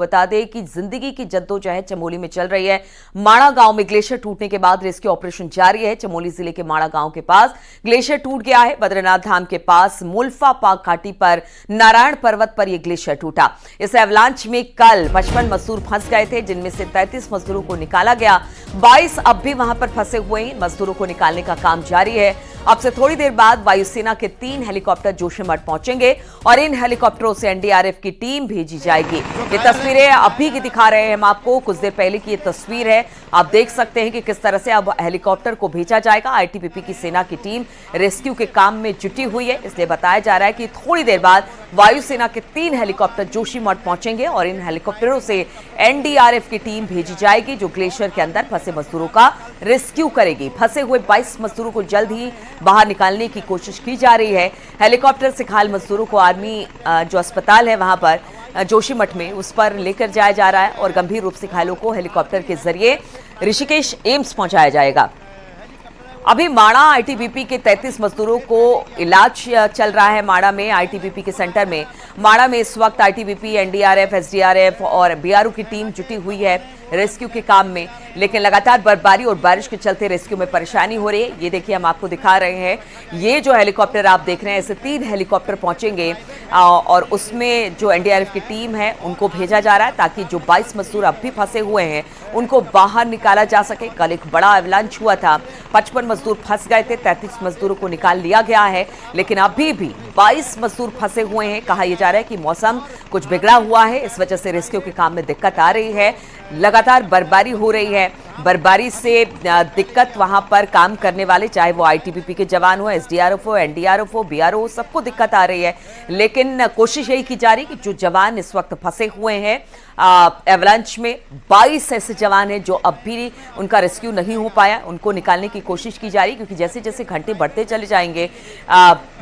बता दें कि जिंदगी की जद्दोजहद चमोली में चल रही है। माणा गांव में ग्लेशियर टूटने के बाद रेस्क्यू ऑपरेशन जारी है। चमोली जिले के माणा गांव के पास ग्लेशियर टूट गया है। बद्रीनाथ धाम के पास मुल्फा पाक घाटी पर नारायण पर्वत पर यह ग्लेशियर टूटा। इस एवलांच में कल 55 मजदूर फंस गए थे, जिनमें से 33 मजदूरों को निकाला गया। 22 अब भी वहां पर फंसे हुए हैं। मजदूरों को निकालने का काम जारी है। अब से थोड़ी देर बाद वायुसेना के 3 हेलीकॉप्टर जोशीमठ पहुंचेंगे और इन हेलीकॉप्टरों से एनडीआरएफ की टीम भेजी जाएगी। ये तस्वीरें अभी की दिखा रहे हैं हम आपको, कुछ देर पहले की ये तस्वीर है। आप देख सकते हैं कि किस तरह से अब हेलीकॉप्टर को भेजा जाएगा। आईटीबीपी की सेना की टीम रेस्क्यू के काम में जुटी हुई है, इसलिए बताया जा रहा है कि थोड़ी देर बाद वायुसेना के 3 हेलीकॉप्टर जोशीमठ पहुंचेंगे और इन हेलीकॉप्टरों से एनडीआरएफ की टीम भेजी जाएगी, जो ग्लेशियर के अंदर फंसे मजदूरों का रेस्क्यू करेगी। फंसे हुए 22 मजदूरों को जल्द ही बाहर निकालने की कोशिश की जा रही है। हेलीकॉप्टर से घायल मजदूरों को आर्मी जो अस्पताल है वहां पर जोशीमठ में, उस पर लेकर जाया जा रहा है और गंभीर रूप से घायलों को हेलीकॉप्टर के जरिए ऋषिकेश एम्स पहुंचाया जाएगा। अभी माणा आईटीबीपी के 33 मजदूरों को इलाज चल रहा है माणा में, आईटीबीपी के सेंटर में। माणा में इस वक्त आईटीबीपी, एनडीआरएफ, एसडीआरएफ और बीआरओ की टीम जुटी हुई है रेस्क्यू के काम में, लेकिन लगातार बर्फबारी और बारिश के चलते रेस्क्यू में परेशानी हो रही है। ये देखिए, हम आपको दिखा रहे हैं, ये जो हेलीकॉप्टर आप देख रहे हैं, ऐसे 3 हेलीकॉप्टर पहुंचेंगे और उसमें जो एनडीआरएफ की टीम है उनको भेजा जा रहा है, ताकि जो 22 मजदूर अब भी फंसे हुए हैं उनको बाहर निकाला जा सके। कल एक बड़ा एवलांच हुआ था, 55 मजदूर फंस गए थे, 33 मजदूरों को निकाल लिया गया है, लेकिन अभी भी 22 मजदूर फंसे हुए हैं। कहा यह जा रहा है कि मौसम कुछ बिगड़ा हुआ है, इस वजह से रेस्क्यू के काम में दिक्कत आ रही है। लगातार बर्फबारी हो रही है, बर्फबारी से दिक्कत वहां पर काम करने वाले, चाहे वो आईटीबीपी के जवान हो, एसडीआरएफ हो, एनडीआरएफ हो, बीआरओ हो, सबको दिक्कत आ रही है। लेकिन कोशिश यही की जा रही है कि जो जवान इस वक्त फंसे हुए हैं एवलांच में, 22 ऐसे जवान हैं जो अब भी उनका रेस्क्यू नहीं हो पाया, उनको निकालने की कोशिश की जा रही है, क्योंकि जैसे जैसे घंटे बढ़ते चले जाएंगे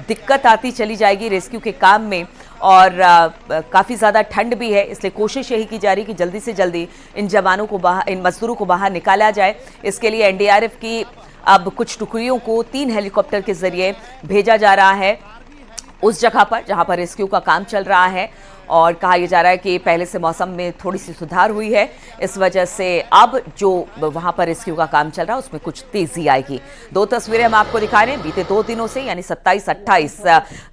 दिक्कत आती चली जाएगी रेस्क्यू के काम में और काफ़ी ज़्यादा ठंड भी है, इसलिए कोशिश यही की जा रही है कि जल्दी से जल्दी इन जवानों को इन मजदूरों को बाहर निकाला जाए। इसके लिए एनडीआरएफ की अब कुछ टुकड़ियों को 3 हेलीकॉप्टर के जरिए भेजा जा रहा है उस जगह पर जहां पर रेस्क्यू का काम चल रहा है। और कहा यह जा रहा है कि पहले से मौसम में थोड़ी सी सुधार हुई है, इस वजह से अब जो वहां पर रेस्क्यू का काम चल रहा है उसमें कुछ तेजी आएगी। 2 तस्वीरें हम आपको दिखा रहे हैं। बीते 2 दिनों से, यानी 27-28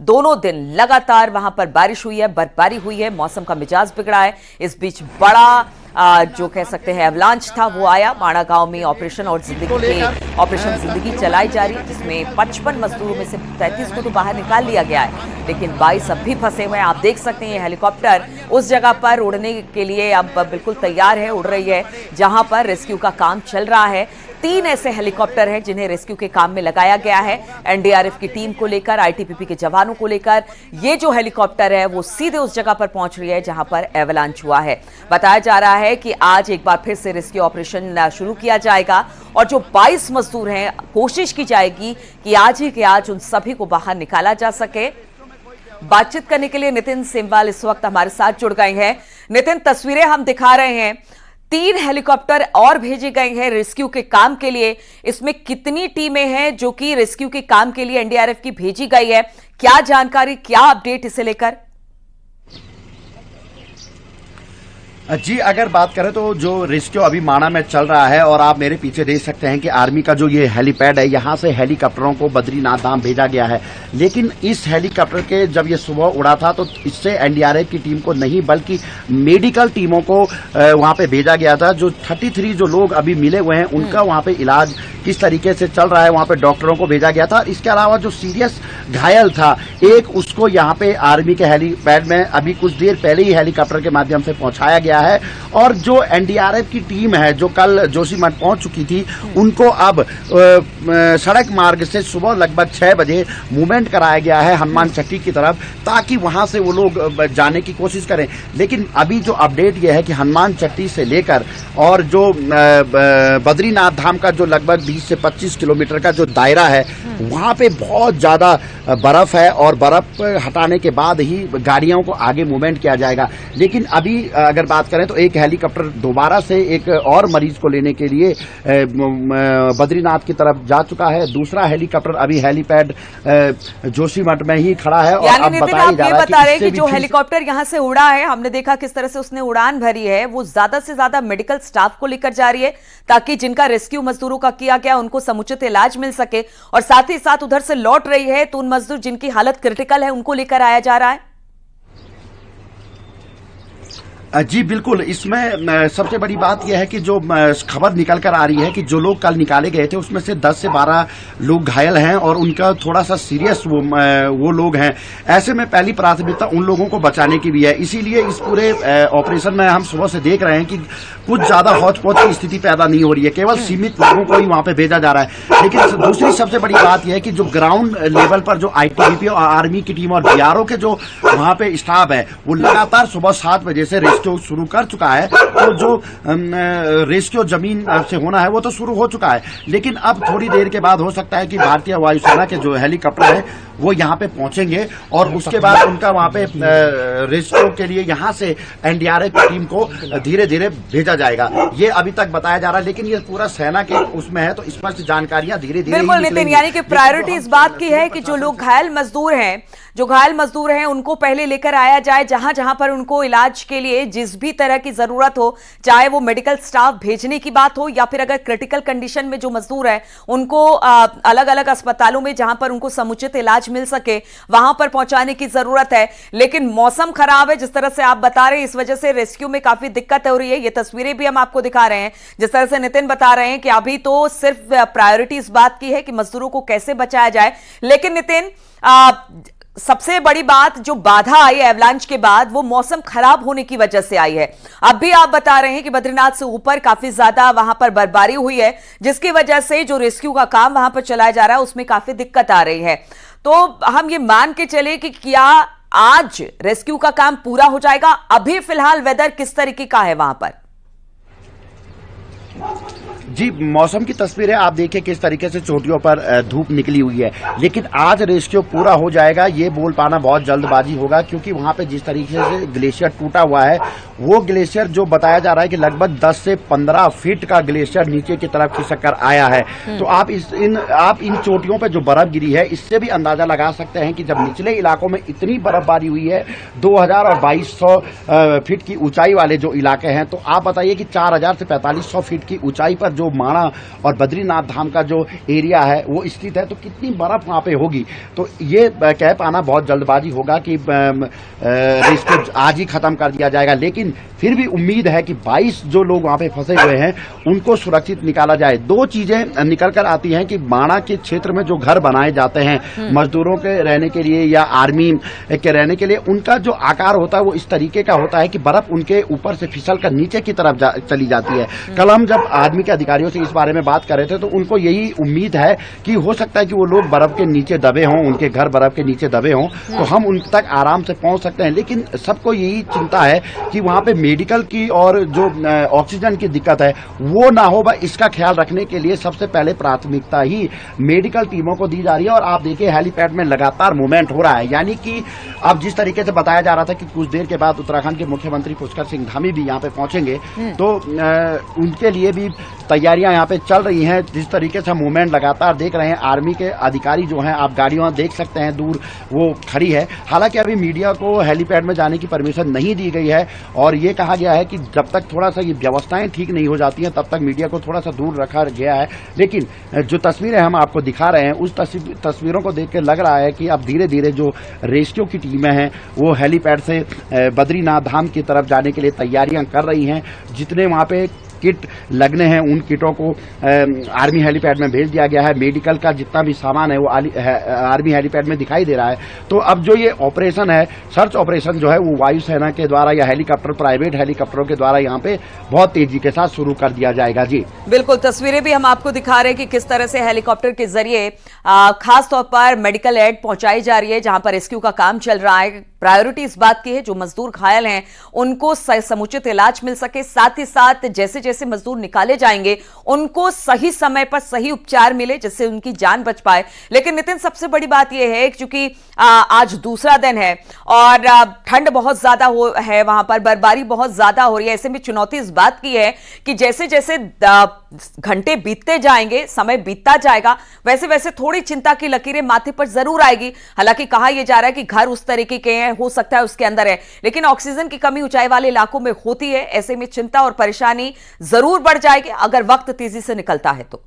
दोनों दिन लगातार वहां पर बारिश हुई है, बर्फबारी हुई है, मौसम का मिजाज बिगड़ा है। इस बीच बड़ा जो कह सकते हैं एवलांच था वो आया। माणा गांव में ऑपरेशन जिंदगी चलाई जा रही है, जिसमें 55 मजदूरों में से 33 को तो बाहर निकाल लिया गया है, लेकिन 22 अब भी फंसे हुए हैं। आप देख सकते हैं ये हेलीकॉप्टर उस जगह पर उड़ने के लिए अब बिल्कुल तैयार है, उड़ रही है जहां पर रेस्क्यू का काम चल रहा है। 3 ऐसे हेलीकॉप्टर हैं जिन्हें रेस्क्यू के काम में लगाया गया है, एनडीआरएफ की टीम को लेकर, आईटीबीपी के जवानों को लेकर। ये जो हेलीकॉप्टर है वो सीधे उस जगह पर पहुंच रही है जहां पर एवलांच हुआ है। बताया जा रहा है कि आज एक बार फिर से रेस्क्यू ऑपरेशन शुरू किया जाएगा और जो 22 मजदूर हैं, कोशिश की जाएगी कि आज ही के आज उन सभी को बाहर निकाला जा सके। बातचीत करने के लिए नितिन सेमवाल इस वक्त हमारे साथ जुड़ गए हैं। नितिन, तस्वीरें हम दिखा रहे हैं, 3 हेलीकॉप्टर और भेजे गए हैं रेस्क्यू के काम के लिए। इसमें कितनी टीमें हैं जो कि रेस्क्यू के काम के लिए एनडीआरएफ की भेजी गई है? क्या जानकारी, क्या अपडेट इसे लेकर? जी, अगर बात करें तो जो रेस्क्यू अभी माणा में चल रहा है, और आप मेरे पीछे देख सकते हैं कि आर्मी का जो ये हेलीपैड है, यहाँ से हेलीकॉप्टरों को बद्रीनाथ धाम भेजा गया है। लेकिन इस हेलीकॉप्टर के जब ये सुबह उड़ा था तो इससे एनडीआरएफ की टीम को नहीं बल्कि मेडिकल टीमों को वहां पे भेजा गया था। जो 33 जो लोग अभी मिले हुए हैं उनका वहां पे इलाज किस तरीके से चल रहा है, वहां पे डॉक्टरों को भेजा गया था। इसके अलावा जो सीरियस घायल था एक, उसको यहाँ पे आर्मी के हेलीपैड में अभी कुछ देर पहले ही हेलीकॉप्टर के माध्यम से पहुंचाया गया है। और जो एनडीआरएफ की टीम है जो कल जोशीमठ पहुंच चुकी थी, उनको अब सड़क मार्ग से सुबह लगभग 6 बजे मूवमेंट कराया गया है हनुमान चट्टी की तरफ, ताकि वहां से वो लोग जाने की कोशिश करें। लेकिन अभी जो अपडेट ये है कि हनुमान चट्टी से लेकर और जो बद्रीनाथ धाम का जो लगभग 20 से 25 किलोमीटर का जो दायरा है, वहां पे बहुत ज्यादा बर्फ है और बर्फ हटाने के बाद ही गाड़ियों को आगे मूवमेंट किया जाएगा। लेकिन अभी अगर बात बात करें तो एक हेलीकॉप्टर दोबारा से एक और मरीज को लेने के लिए बद्रीनाथ की तरफ जा चुका है। दूसरा हेलीकॉप्टर अभी हेलीपैड जोशीमठ में ही खड़ा है। और यानी अब नितिन, बताया आप जा ये रहा है बता रहे हैं कि कि जो हेलीकॉप्टर यहां से उड़ा है, हमने देखा किस तरह से उसने उड़ान भरी है, वो ज्यादा से ज्यादा मेडिकल स्टाफ को लेकर जा रही है ताकि जिनका रेस्क्यू मजदूरों का किया गया उनको समुचित इलाज मिल सके, और साथ ही साथ उधर से लौट रही है तो उन मजदूर जिनकी हालत क्रिटिकल है उनको लेकर आया जा रहा है। जी बिल्कुल, इसमें सबसे बड़ी बात यह है कि जो खबर निकल कर आ रही है कि जो लोग कल निकाले गए थे उसमें से 10 से 12 लोग घायल हैं और उनका थोड़ा सा सीरियस वो लोग हैं। ऐसे में पहली प्राथमिकता उन लोगों को बचाने की भी है। इसीलिए इस पूरे ऑपरेशन में हम सुबह से देख रहे हैं कि कुछ ज्यादा हौच-पौच की स्थिति पैदा नहीं हो रही है, केवल सीमित लोगों को ही वहां पे भेजा जा रहा है। लेकिन दूसरी सबसे बड़ी बात यह है कि जो ग्राउंड लेवल पर जो आईटीबीपी और आर्मी की टीम और बीआरओ के जो वहां पे स्टाफ है वो लगातार सुबह 7 बजे से रेस्क्यू शुरू कर चुका है। तो जो रेस्क्यू जमीन से होना है वो तो शुरू हो चुका है, लेकिन अब थोड़ी देर के बाद हो सकता है कि भारतीय वायुसेना के जो हेलीकॉप्टर है वो यहाँ पे पहुंचेंगे और उसके बाद उनका वहां पे रेस्क्यू के लिए यहाँ से एनडीआरएफ की टीम को धीरे धीरे भेजा जाएगा। ये अभी तक बताया जा रहा है, लेकिन ये पूरा सेना के उसमें है तो स्पष्ट जानकारियां धीरे धीरे बिल्कुल नितिन, यानी कि प्रायोरिटी इस बात की है कि जो लोग घायल मजदूर हैं उनको पहले लेकर आया जाए, जहां जहां पर उनको इलाज के लिए जिस भी तरह की जरूरत हो, चाहे वो मेडिकल स्टाफ भेजने की बात हो या फिर अगर क्रिटिकल कंडीशन में जो मजदूर है उनको अलग अलग अस्पतालों में जहां पर उनको समुचित इलाज मिल सके वहां पर पहुंचाने की जरूरत है। लेकिन मौसम खराब है, जिस तरह से आप बता रहे हैं, इस वजह से रेस्क्यू में काफी दिक्कत हो रही है। ये तस्वीरें भी हम आपको दिखा रहे हैं, जिस तरह से नितिन बता रहे हैं कि अभी तो सिर्फ प्रायोरिटी इस बात की है कि मजदूरों को कैसे बचाया जाए। लेकिन नितिन, सबसे बड़ी बात जो बाधा आई एवलांच के बाद वो मौसम खराब होने की वजह से आई है। अब भी आप बता रहे हैं कि बद्रीनाथ से ऊपर काफी ज्यादा वहां पर बर्फबारी हुई है, जिसकी वजह से जो रेस्क्यू का काम वहां पर चलाया जा रहा है उसमें काफी दिक्कत आ रही है। तो हम ये मान के चले कि क्या आज रेस्क्यू का काम पूरा हो जाएगा? अभी फिलहाल वेदर किस तरीके का है वहां पर? जी, मौसम की तस्वीरें आप देखिए किस तरीके से चोटियों पर धूप निकली हुई है, लेकिन आज रेस्क्यू पूरा हो जाएगा ये बोल पाना बहुत जल्दबाजी होगा, क्योंकि वहां पे जिस तरीके से ग्लेशियर टूटा हुआ है वो ग्लेशियर जो बताया जा रहा है कि लगभग 10 से 15 फीट का ग्लेशियर नीचे की तरफ खिसक कर आया है। तो आप इन चोटियों पर जो बर्फ गिरी है इससे भी अंदाजा लगा सकते हैं कि जब निचले इलाकों में इतनी बर्फबारी हुई है 2000 और 2200 फीट की ऊंचाई वाले जो इलाके हैं, तो आप बताइए कि 4000 से 4500 फीट की ऊंचाई पर जो माणा और बद्रीनाथ धाम का जो एरिया है वो स्थित है, तो कितनी बर्फ वहां पे होगी। तो ये कह पाना बहुत जल्दबाजी होगा कि रेस्क्यू आज ही खत्म कर दिया जाएगा, लेकिन फिर भी उम्मीद है कि 22 जो लोग वहां पे फंसे हुए हैं उनको सुरक्षित निकाला जाए। दो चीजें निकल कर आती हैं कि माणा के क्षेत्र में जो घर बनाए जाते हैं मजदूरों के रहने के लिए या आर्मी के रहने के लिए, उनका जो आकार होता है वो इस तरीके का होता है कि बर्फ उनके ऊपर से फिसल कर नीचे की तरफ चली जाती है। कल हम जब आर्मी के अधिकारियों से इस बारे में बात कर रहे थे तो उनको यही उम्मीद है कि हो सकता है कि वो लोग बर्फ के नीचे दबे हों, उनके घर बर्फ के नीचे दबे हों, तो हम उन तक आराम से पहुंच सकते हैं। लेकिन सबको यही चिंता है कि वहां पे मेडिकल की और जो ऑक्सीजन की दिक्कत है वो ना हो, इसका ख्याल रखने के लिए सबसे पहले प्राथमिकता ही मेडिकल टीमों को दी जा रही है। और आप देखिए हेलीपैड में लगातार मूवमेंट हो रहा है, यानी कि अब जिस तरीके से बताया जा रहा था कि कुछ देर के बाद उत्तराखंड के मुख्यमंत्री पुष्कर सिंह धामी भी यहाँ पे पहुंचेंगे, तो उनके लिए भी तैयारियां यहाँ पे चल रही हैं। जिस तरीके से मूवमेंट लगातार देख रहे हैं, आर्मी के अधिकारी जो हैं, आप गाड़ियां देख सकते हैं दूर वो खड़ी है। हालांकि अभी मीडिया को हेलीपैड में जाने की परमिशन नहीं दी गई है और ये कहा गया है कि जब तक थोड़ा सा ये व्यवस्थाएं ठीक नहीं हो जाती हैं तब तक मीडिया को थोड़ा सा दूर रखा गया है। लेकिन जो तस्वीरें हम आपको दिखा रहे हैं उस तस्वीरों को देख के लग रहा है कि अब धीरे धीरे जो रेस्क्यू की टीमें हैं वो हेलीपैड से बद्रीनाथ धाम की तरफ जाने के लिए तैयारियां कर रही हैं। जितने वहां पे किट लगने हैं उन किटों को आर्मी हेलीपैड में भेज दिया गया है। मेडिकल का जितना भी सामान है वो आर्मी हेलीपैड में दिखाई दे रहा है। तो अब जो ये ऑपरेशन है, सर्च ऑपरेशन जो है वो वायुसेना के द्वारा या हेलीकॉप्टर, प्राइवेट हेलीकॉप्टरों के द्वारा यहाँ पे बहुत तेजी के साथ शुरू कर दिया जाएगा। जी बिल्कुल, तस्वीरें भी हम आपको दिखा रहे हैं कि किस तरह से हेलीकॉप्टर के जरिए खास तौर पर मेडिकल एड पहुंचाई जा रही है, जहां पर रेस्क्यू का काम चल रहा है। प्रायोरिटी इस बात की है जो मजदूर घायल हैं उनको समुचित इलाज मिल सके, साथ ही साथ जैसे जैसे मजदूर निकाले जाएंगे उनको सही समय पर सही उपचार मिले जिससे उनकी जान बच पाए। लेकिन नितिन, सबसे बड़ी बात यह है कि चूंकि आज दूसरा दिन है और ठंड बहुत ज्यादा है, वहां पर बर्फबारी बहुत ज्यादा हो रही है, ऐसे में चुनौती इस बात की है कि जैसे जैसे घंटे बीतते जाएंगे, समय बीतता जाएगा, वैसे वैसे थोड़ी चिंता की लकीरें माथे पर जरूर आएगी। हालांकि कहा यह जा रहा है कि घर उस तरीके के हैं, हो सकता है उसके अंदर है, लेकिन ऑक्सीजन की कमी ऊंचाई वाले इलाकों में होती है। ऐसे में चिंता और परेशानी जरूर बढ़ जाएगी अगर वक्त तेजी से निकलता है तो।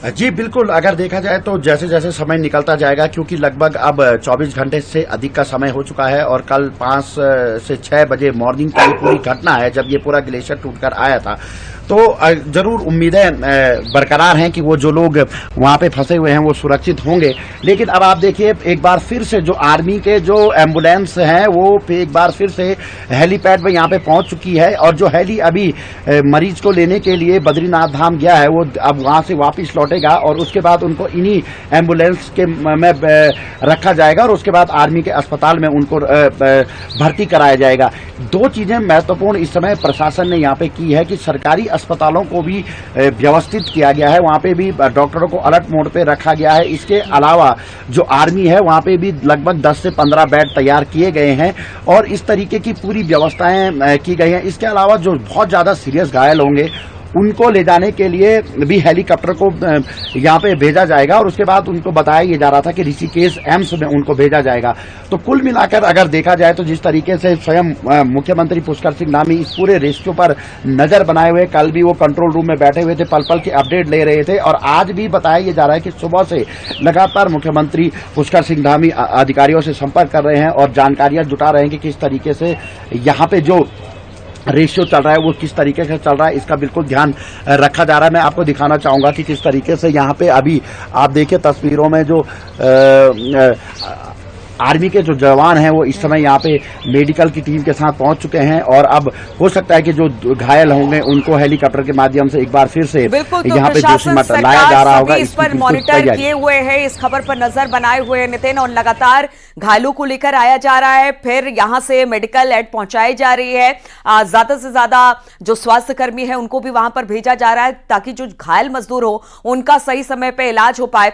जी बिल्कुल, अगर देखा जाए तो जैसे जैसे समय निकलता जाएगा, क्योंकि लगभग अब 24 घंटे से अधिक का समय हो चुका है और कल 5 से 6 बजे मॉर्निंग की पूरी घटना है जब ये पूरा ग्लेशियर टूटकर आया था। तो जरूर उम्मीदें बरकरार हैं कि वो जो लोग वहां पे फंसे हुए हैं वो सुरक्षित होंगे। लेकिन अब आप देखिए, एक बार फिर से जो आर्मी के जो एम्बुलेंस हैं वो एक बार फिर से हेलीपैड पे यहाँ पे पहुंच चुकी है और जो हेली अभी मरीज को लेने के लिए बद्रीनाथ धाम गया है वो अब वहां से वापस लौटेगा और उसके बाद उनको इन्हीं एम्बुलेंस के में रखा जाएगा और उसके बाद आर्मी के अस्पताल में उनको भर्ती कराया जाएगा। दो चीजें महत्वपूर्ण इस समय प्रशासन ने यहाँ पे की है कि सरकारी अस्पतालों को भी व्यवस्थित किया गया है, वहां पे भी डॉक्टरों को अलर्ट मोड पे रखा गया है। इसके अलावा जो आर्मी है वहां पे भी लगभग 10 से 15 बेड तैयार किए गए हैं और इस तरीके की पूरी व्यवस्थाएं की गई हैं। इसके अलावा जो बहुत ज्यादा सीरियस घायल होंगे उनको ले जाने के लिए भी हेलीकॉप्टर को यहाँ पे भेजा जाएगा और उसके बाद उनको बताया ये जा रहा था कि ऋषिकेश एम्स में उनको भेजा जाएगा। तो कुल मिलाकर अगर देखा जाए तो जिस तरीके से स्वयं मुख्यमंत्री पुष्कर सिंह धामी इस पूरे रेस्क्यू पर नजर बनाए हुए, कल भी वो कंट्रोल रूम में बैठे हुए थे, पल पल की अपडेट ले रहे थे और आज भी बताया ये जा रहा है कि सुबह से लगातार मुख्यमंत्री पुष्कर सिंह धामी अधिकारियों से संपर्क कर रहे हैं और जानकारियां जुटा रहे हैं कि किस तरीके से यहाँ पे जो रेशियो चल रहा है वो किस तरीके से चल रहा है, इसका बिल्कुल ध्यान रखा जा रहा है। मैं आपको दिखाना चाहूंगा कि किस तरीके से यहाँ पे अभी आप देखिए तस्वीरों में जो आर्मी के जो जवान हैं वो इस समय यहाँ पे मेडिकल की टीम के साथ पहुंच चुके हैं और अब हो सकता है कि जो घायल होंगे उनको हेलीकॉप्टर के माध्यम से एक बार फिर से यहाँ पे जोशीमठ लाया जा रहा होगा। इस पर मॉनिटर किए हुए हैं, इस खबर पर नजर बनाए हुए हैं नितिन, और लगातार घायलों को लेकर आया जा रहा है, फिर यहाँ से मेडिकल एड पहुंचाई जा रही है। ज्यादा से ज्यादा जो स्वास्थ्य कर्मी है उनको भी वहां पर भेजा जा रहा है ताकि जो घायल मजदूर हो उनका सही समय पे इलाज हो पाए।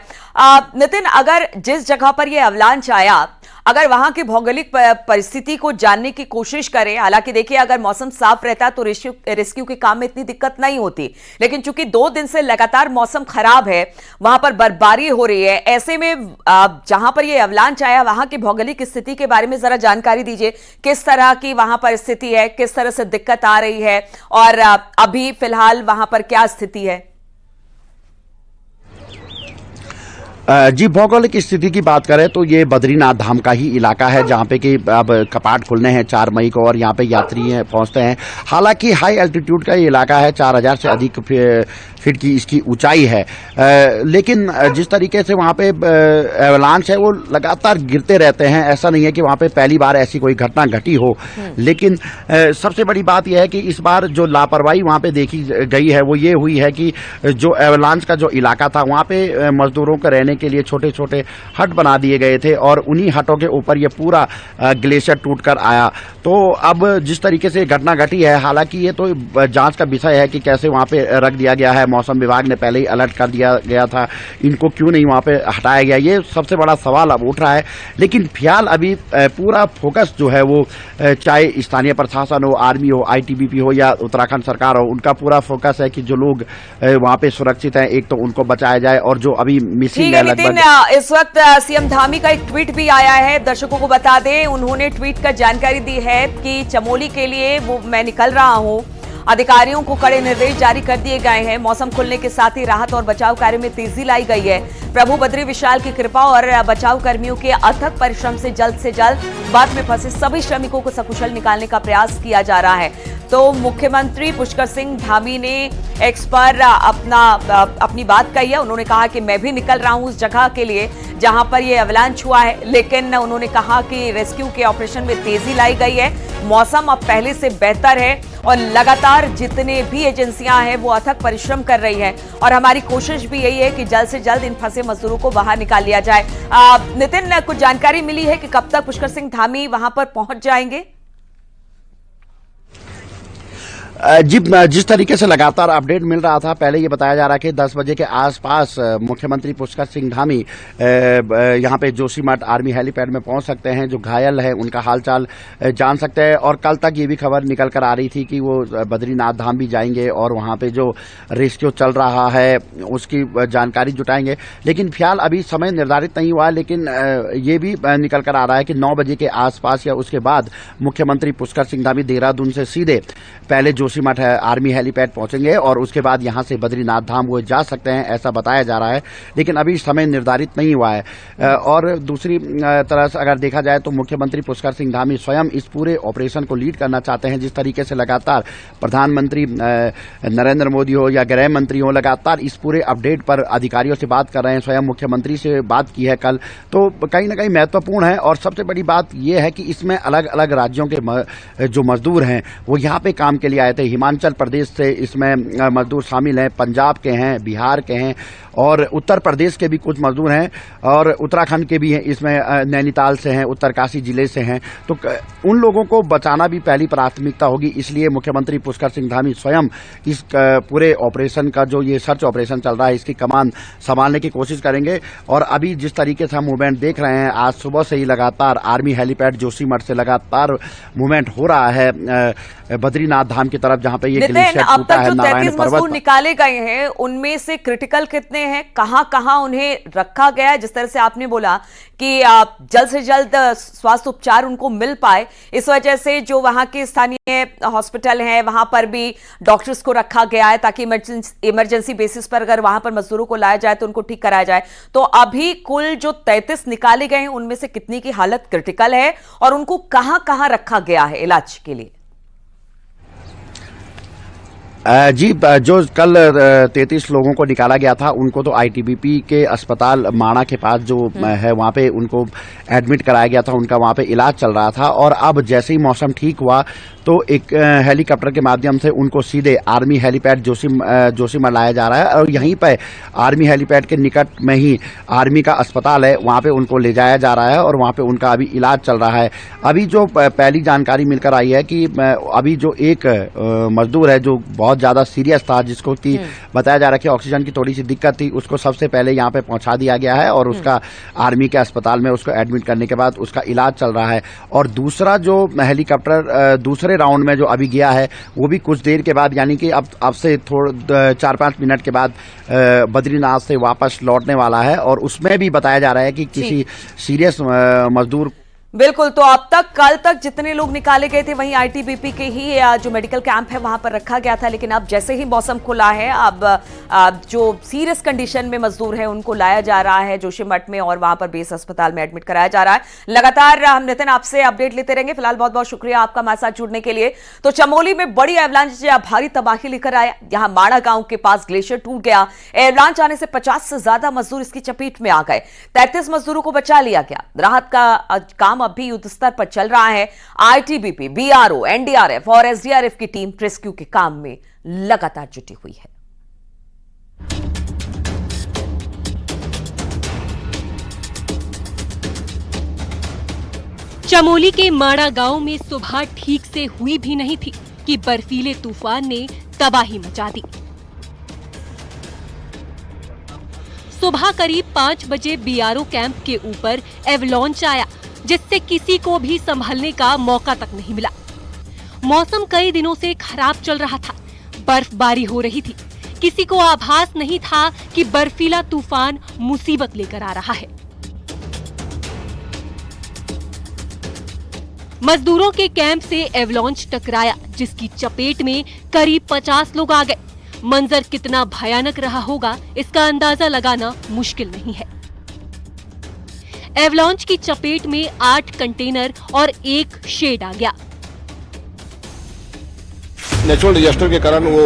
नितिन, अगर जिस जगह पर यह अवलांच आया, अगर वहां की भौगोलिक परिस्थिति को जानने की कोशिश करें, हालांकि देखिए अगर मौसम साफ रहता तो रेस्क्यू के काम में इतनी दिक्कत नहीं होती, लेकिन चूंकि 2 दिन से लगातार मौसम खराब है, वहां पर बर्फबारी हो रही है, ऐसे में जहां पर यह अवलांच आया वहां की भौगोलिक स्थिति के बारे में जरा जानकारी दीजिए। किस तरह की वहां पर स्थिति है, किस तरह से दिक्कत आ रही है और अभी फिलहाल वहां पर क्या स्थिति है? जी, भौगोलिक स्थिति की बात करें तो ये बद्रीनाथ धाम का ही इलाका है जहाँ पे कि अब कपाट खुलने हैं 4 मई को और यहाँ पे यात्री पहुँचते हैं। हालांकि हाई एल्टीट्यूड का ये इलाका है, 4000 से अधिक फीट की इसकी ऊंचाई है, लेकिन जिस तरीके से वहाँ पे एवलांच है वो लगातार गिरते रहते हैं। ऐसा नहीं है कि वहाँ पे पहली बार ऐसी कोई घटना घटी हो, लेकिन सबसे बड़ी बात यह है कि इस बार जो लापरवाही वहाँ पे देखी गई है वो ये हुई है कि जो एवलांच का जो इलाका था वहाँ पे मजदूरों को रहने के लिए छोटे छोटे हट बना दिए गए थे और उन्हीं हटों के ऊपर ये पूरा ग्लेशियर टूट कर आया। तो अब जिस तरीके से घटना घटी है, हालांकि ये तो जांच का विषय है कि कैसे वहाँ पे रख दिया गया है। मौसम विभाग ने पहले ही अलर्ट कर दिया गया था, इनको क्यों नहीं वहाँ पे हटाया गया, ये सबसे बड़ा सवाल अब उठ रहा है। लेकिन फिलहाल अभी पूरा फोकस जो है वो चाहे स्थानीय प्रशासन हो, आर्मी हो, आईटीबीपी हो या उत्तराखंड सरकार हो, उनका पूरा फोकस है कि जो लोग वहाँ पे सुरक्षित हैं एक तो उनको बचाया जाए और जो अभी मिसिंग है नितिन, इस वक्त सीएम धामी का एक ट्वीट भी आया है, दर्शकों को बता दें। उन्होंने ट्वीट कर जानकारी दी है कि चमोली के लिए मैं निकल रहा हूं, अधिकारियों को कड़े निर्देश जारी कर दिए गए हैं। मौसम खुलने के साथ ही राहत और बचाव कार्य में तेजी लाई गई है। प्रभु बद्री विशाल की कृपा और बचाव कर्मियों के अथक परिश्रम से जल्द बाढ़ में फंसे सभी श्रमिकों को सकुशल निकालने का प्रयास किया जा रहा है। तो मुख्यमंत्री पुष्कर सिंह धामी ने एक्स पर अपनी बात कही है। उन्होंने कहा कि मैं भी निकल रहा हूं उस जगह के लिए जहां पर यह अवलांच हुआ है, लेकिन उन्होंने कहा कि रेस्क्यू के ऑपरेशन में तेजी लाई गई है, मौसम अब पहले से बेहतर है और लगातार जितने भी एजेंसियां हैं वो अथक परिश्रम कर रही हैं और हमारी कोशिश भी यही है कि जल्द से जल्द इन फंसे मजदूरों को बाहर निकाल लिया जाए। नितिन, कुछ जानकारी मिली है कि कब तक पुष्कर सिंह धामी वहां पर पहुंच जाएंगे? जी, जिस तरीके से लगातार अपडेट मिल रहा था, पहले ये बताया जा रहा है कि 10 बजे के आसपास मुख्यमंत्री पुष्कर सिंह धामी यहाँ पे जोशीमठ आर्मी हेलीपैड में पहुंच सकते हैं। जो घायल है उनका हालचाल जान सकते हैं और कल तक ये भी खबर निकल कर आ रही थी कि वो बद्रीनाथ धाम भी जाएंगे और वहां पे जो रेस्क्यू चल रहा है उसकी जानकारी जुटाएंगे। लेकिन फिलहाल अभी समय निर्धारित नहीं हुआ है, लेकिन ये भी निकल कर आ रहा है कि 9 बजे के आसपास या उसके बाद मुख्यमंत्री पुष्कर सिंह धामी देहरादून से सीधे पहले जोशीमठ आर्मी हेलीपैड पहुंचेंगे और उसके बाद यहां से बद्रीनाथ धाम वो जा सकते हैं, ऐसा बताया जा रहा है। लेकिन अभी समय निर्धारित नहीं हुआ है। और दूसरी तरह से अगर देखा जाए तो मुख्यमंत्री पुष्कर सिंह धामी स्वयं इस पूरे ऑपरेशन को लीड करना चाहते हैं। जिस तरीके से लगातार प्रधानमंत्री नरेंद्र मोदी हो या गृह मंत्री हो लगातार इस पूरे अपडेट पर अधिकारियों से बात कर रहे हैं, स्वयं मुख्यमंत्री से बात की है कल, तो कहीं ना कहीं महत्वपूर्ण है। और सबसे बड़ी बात यह है कि इसमें अलग अलग राज्यों के जो मजदूर हैं वो यहाँ पे काम के लिए आए थे। हिमाचल प्रदेश से इसमें मजदूर शामिल हैं, पंजाब के हैं, बिहार के हैं और उत्तर प्रदेश के भी कुछ मजदूर हैं और उत्तराखंड के भी हैं, इसमें नैनीताल से हैं, उत्तरकाशी जिले से हैं। तो उन लोगों को बचाना भी पहली प्राथमिकता होगी। इसलिए मुख्यमंत्री पुष्कर सिंह धामी स्वयं इस पूरे ऑपरेशन का जो ये सर्च ऑपरेशन चल रहा है इसकी कमान संभालने की कोशिश करेंगे। और अभी जिस तरीके से हम मूवमेंट देख रहे हैं, आज सुबह से ही लगातार आर्मी हेलीपैड जोशीमठ से लगातार मूवमेंट हो रहा है बद्रीनाथ धाम की तरफ, जहां पे ये ग्लेशियर अब टूटा तक है जो नारायण 33 पर्वत मजदूर निकाले गए हैं उनमें से क्रिटिकल कितने हैं, कहां उन्हें रखा गया है? जिस तरह से आपने बोला कि जल्द से जल्द स्वास्थ्य उपचार उनको मिल पाए, इस वजह से जो वहां के स्थानीय हॉस्पिटल हैं वहां पर भी डॉक्टर्स को रखा गया है ताकि इमरजेंसी बेसिस पर अगर वहां पर मजदूरों को लाया जाए तो उनको ठीक कराया जाए। तो अभी कुल जो 33 निकाले गए हैं उनमें से कितनी की हालत क्रिटिकल है और उनको कहां रखा गया है इलाज के लिए? जी, जो कल 33 लोगों को निकाला गया था उनको तो आईटीबीपी के अस्पताल माणा के पास जो है वहां पे उनको एडमिट कराया गया था, उनका वहां पे इलाज चल रहा था। और अब जैसे ही मौसम ठीक हुआ तो एक हेलीकॉप्टर के माध्यम से उनको सीधे आर्मी हेलीपैड जोशीमठ लाया जा रहा है और यहीं पर आर्मी हेलीपैड के निकट में ही आर्मी का अस्पताल है, वहां पे उनको ले जाया जा रहा है और वहां पे उनका अभी इलाज चल रहा है। अभी जो पहली जानकारी मिलकर आई है कि अभी जो एक मजदूर है जो बहुत ज्यादा सीरियस था, जिसको कि बताया जा रहा है कि ऑक्सीजन की थोड़ी सी दिक्कत थी, उसको सबसे पहले यहाँ पे पहुंचा दिया गया है और उसका आर्मी के अस्पताल में उसको एडमिट करने के बाद उसका इलाज चल रहा है। और दूसरा जो हेलीकॉप्टर दूसरे राउंड में जो अभी गया है वो भी कुछ देर के बाद, यानी कि अब से 4-5 मिनट के बाद बद्रीनाथ से वापस लौटने वाला है। और उसमें भी बताया जा रहा है कि किसी सीरियस मजदूर बिल्कुल। तो अब तक कल तक जितने लोग निकाले गए थे वहीं आईटीबीपी के ही जो मेडिकल कैंप है वहां पर रखा गया था, लेकिन अब जैसे ही मौसम खुला है अब जो सीरियस कंडीशन में मजदूर हैं उनको लाया जा रहा है जोशीमठ में और वहां पर बेस अस्पताल में एडमिट कराया जा रहा है। लगातार हम नितिन आपसे अपडेट लेते रहेंगे। फिलहाल बहुत बहुत शुक्रिया आपका हमारे साथ जुड़ने के लिए। तो चमोली में बड़ी एवलांच भारी तबाही लेकर आया। यहां माणा गांव के पास ग्लेशियर टूट गया। एवलांच आने से 50 से ज्यादा मजदूर इसकी चपेट में आ गए। 33 मजदूरों को बचा लिया गया। राहत का काम अभी युद्ध स्तर पर चल रहा है। आईटीबीपी, बीआरओ, एनडीआरएफ और एसडीआरएफ की टीम रेस्क्यू के काम में लगातार जुटी हुई है। चमोली के माणा गांव में सुबह ठीक से हुई भी नहीं थी कि बर्फीले तूफान ने तबाही मचा दी। सुबह करीब 5 बजे बीआरओ कैंप के ऊपर एवलांच आया, जिससे किसी को भी संभलने का मौका तक नहीं मिला। मौसम कई दिनों से खराब चल रहा था, बर्फबारी हो रही थी। किसी को आभास नहीं था कि बर्फीला तूफान मुसीबत लेकर आ रहा है। मजदूरों के कैंप से एवलांच टकराया, जिसकी चपेट में करीब 50 लोग आ गए। मंजर कितना भयानक रहा होगा इसका अंदाजा लगाना मुश्किल नहीं है। एवलांच की चपेट में 8 कंटेनर और 1 शेड आ गया। नेचुरल डिजास्टर के कारण वो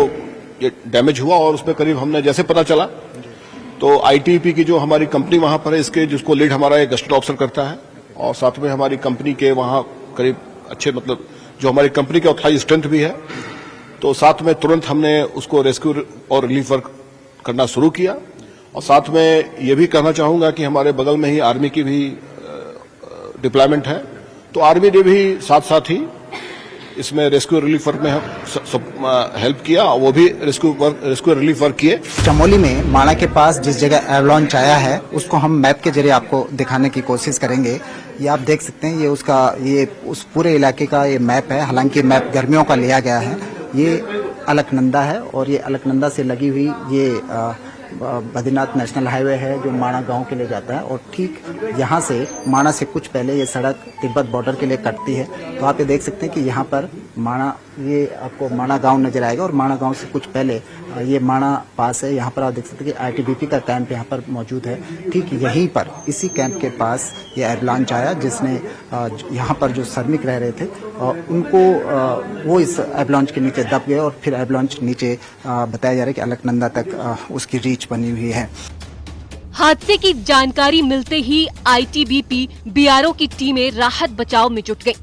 ये डैमेज हुआ और उसमें करीब हमने जैसे पता चला तो आईटीबीपी की जो हमारी कंपनी वहां पर है, इसके जिसको लीड हमारा एक गस्टेड ऑफिसर करता है और साथ में हमारी कंपनी के वहां करीब अच्छे मतलब जो हमारी कंपनी के ऑथराइज स्ट्रेंथ भी है तो साथ में तुरंत हमने उसको रेस्क्यू और रिलीफ वर्क करना शुरू किया। और साथ में ये भी कहना चाहूंगा कि हमारे बगल में ही आर्मी की भी डिप्लॉयमेंट है, तो आर्मी ने भी साथ साथ ही इसमें रेस्क्यू रिलीफ वर्क में हेल्प किया, वो भी रेस्क्यू रिलीफ वर्क किए। चमोली में माणा के पास जिस जगह एवलांच आया है उसको हम मैप के जरिए आपको दिखाने की कोशिश करेंगे। ये आप देख सकते हैं, ये उस पूरे इलाके का ये मैप है। हालांकि मैप गर्मियों का लिया गया है। ये अलकनंदा है और ये अलकनंदा से लगी हुई ये बद्रीनाथ नेशनल हाईवे है जो माणा गांव के लिए जाता है, और ठीक यहाँ से माणा से कुछ पहले ये सड़क तिब्बत बॉर्डर के लिए कटती है। तो आप ये देख सकते हैं कि यहाँ पर माणा, ये आपको माणा गांव नजर आएगा और माणा गांव से कुछ पहले ये माणा पास है। यहाँ पर आप देख सकते हैं कि आईटीबीपी का कैंप यहाँ पर मौजूद है। ठीक यहीं पर इसी कैंप के पास ये एवलांच आया जिसने यहाँ पर जो श्रमिक रह रहे थे उनको वो इस एवलांच के नीचे दब गए और फिर एवलांच नीचे बताया जा रहा है कि अलकनंदा तक उसकी रीच बनी हुई है। हादसे की जानकारी मिलते ही आईटीबीपी बीआरओ की टीमें राहत बचाव में जुट गई।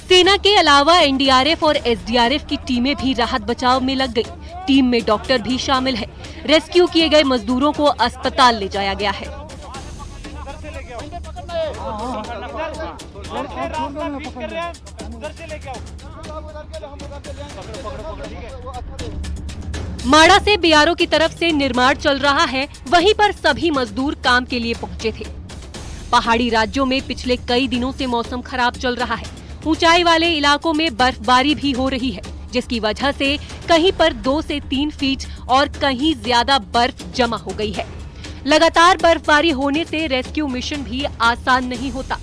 सेना के अलावा एनडीआरएफ और एसडीआरएफ की टीमें भी राहत बचाव में लग गई। टीम में डॉक्टर भी शामिल है। रेस्क्यू किए गए मजदूरों को अस्पताल ले जाया गया है। माणा से बीआरओ की तरफ से निर्माण चल रहा है, वहीं पर सभी मजदूर काम के लिए पहुंचे थे। पहाड़ी राज्यों में पिछले कई दिनों से मौसम खराब चल रहा है। ऊंचाई वाले इलाकों में बर्फबारी भी हो रही है, जिसकी वजह से कहीं पर 2 से 3 फीट और कहीं ज्यादा बर्फ जमा हो गई है। लगातार बर्फबारी होने से रेस्क्यू मिशन भी आसान नहीं होता।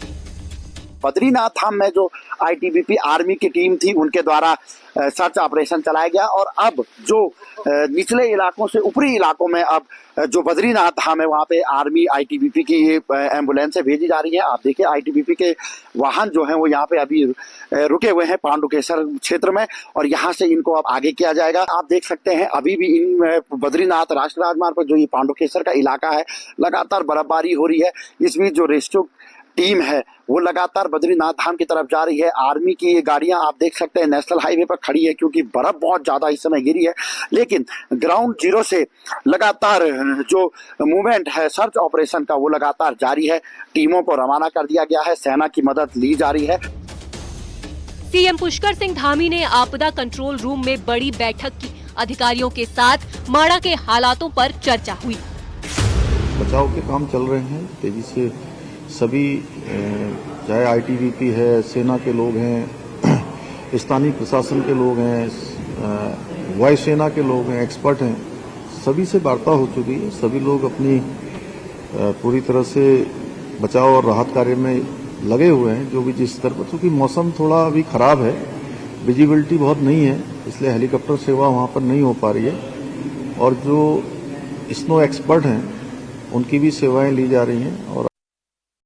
बद्रीनाथ धाम में जो आईटीबीपी आर्मी की टीम थी उनके द्वारा सर्च ऑपरेशन चलाया गया, और अब जो निचले इलाकों से ऊपरी इलाकों में अब जो बद्रीनाथ धाम है वहाँ पे आर्मी आईटीबीपी की एम्बुलेंसें भेजी जा रही हैं। आप देखिए आईटीबीपी के वाहन जो हैं वो यहाँ पे अभी रुके हुए हैं पांडुकेश्वर क्षेत्र में, और यहाँ से इनको अब आगे किया जाएगा। आप देख सकते हैं अभी भी इन बद्रीनाथ राष्ट्रीय राजमार्ग पर जो ये पांडुकेश्वर का इलाका है लगातार बर्फबारी हो रही है। इस बीच जो रेस्क्यू टीम है वो लगातार बद्रीनाथ धाम की तरफ जा रही है। आर्मी की ये गाड़ियां आप देख सकते हैं नेशनल हाईवे पर खड़ी है क्योंकि बर्फ बहुत ज्यादा इस समय गिरी है, लेकिन ग्राउंड जीरो से लगातार जो मूवमेंट है सर्च ऑपरेशन का वो लगातार जारी है। टीमों को रवाना कर दिया गया है, सेना की मदद ली जा रही है। सीएम पुष्कर सिंह धामी ने आपदा कंट्रोल रूम में बड़ी बैठक की। अधिकारियों के साथ माणा के हालातों पर चर्चा हुई। बचाव के काम चल रहे हैं तेजी से। सभी चाहे आईटीबीपी है, सेना के लोग हैं, स्थानीय प्रशासन के लोग हैं, वायुसेना के लोग हैं, एक्सपर्ट हैं, सभी से वार्ता हो चुकी है। सभी लोग अपनी पूरी तरह से बचाव और राहत कार्य में लगे हुए हैं। जो भी जिस स्तर पर, चूंकि मौसम थोड़ा अभी खराब है, विजिबिलिटी बहुत नहीं है, इसलिए हेलीकॉप्टर सेवा वहां पर नहीं हो पा रही है, और जो स्नो एक्सपर्ट हैं उनकी भी सेवाएं ली जा रही हैं। और